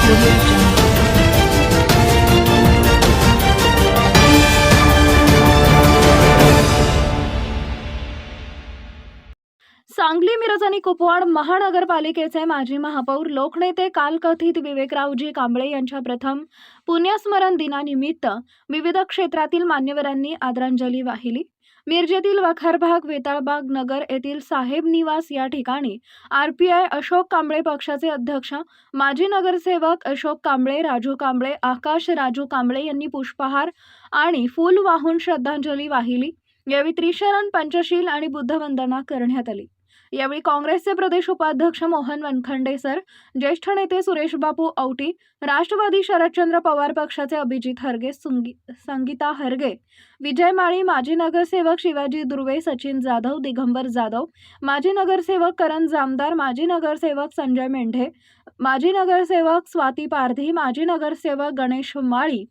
Audio Jungle. Sangli, Miraj आणि कुपवाड महानगरपालिकेचे माजी महापौर लोकनेते कालकथित विवेकरावजी कांबळे यांच्या प्रथम पुण्यस्मरण दिनानिमित्त विविध क्षेत्रातील मान्यवरांनी आदरांजली वाहिली. मिरजेतील वखारबाग, वेताळबाग नगर येथील साहेब निवास या ठिकाणी आरपीआय अशोक कांबळे पक्षाचे अध्यक्ष माजी नगरसेवक अशोक कांबळे, राजू कांबळे, आकाश राजू कांबळे यांनी पुष्पहार आणि फूल वाहून श्रद्धांजली वाहिली. यावेळी त्रिशरण पंचशील आणि बुद्धवंदना करण्यात आली. यावेळी काँग्रेसचे प्रदेश उपाध्यक्ष मोहन वनखंडे सर, ज्येष्ठ नेते सुरेश बापू औटी, राष्ट्रवादी शरदचंद्र पवार पक्षाचे अभिजित हरगे, संगीता हरगे, विजय माळी, माजी नगरसेवक शिवाजी दुर्वे, सचिन जाधव, दिगंबर जाधव, माजी नगरसेवक करण जामदार, माजी नगरसेवक संजय मेंढे, माजी नगरसेवक स्वाती पारधी, माजी नगरसेवक गणेश माळी,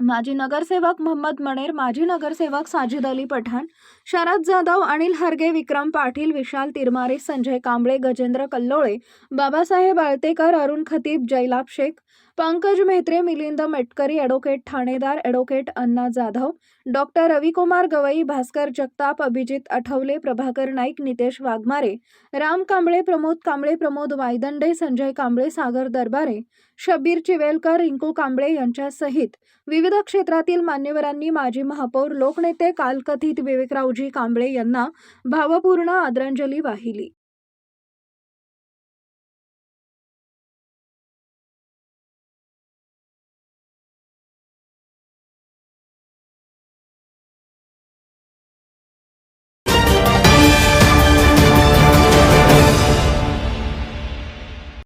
माजी नगरसेवक मोहम्मद मनेर, माजी नगरसेवक साजिद अली पठाण, शरद जाधव, अनिल हरगे, विक्रम पाटील, विशाल तिरमारे, संजय कांबळे, गजेंद्र कल्लोळे, बाबासाहेब आळतेकर, अरुण खतीब, जयलाभ शेख, पंकज मेहत्रे, मिलिंद मेटकरी, ॲडव्होकेट ठाणेदार, ॲडव्होकेट अण्णा जाधव, डॉक्टर रविकुमार गवई, भास्कर जगताप, अभिजित आठवले, प्रभाकर नाईक, नितेश वाघमारे, राम कांबळे, प्रमोद वायदंडे, संजय कांबळे, सागर दरबारे, शब्बीर चिवेलकर, रिंकू कांबळे यांच्यासहित विविध क्षेत्रातील मान्यवरांनी माजी महापौर लोकनेते कालकथित विवेकरावजी कांबळे यांना भावपूर्ण आदरांजली वाहिली.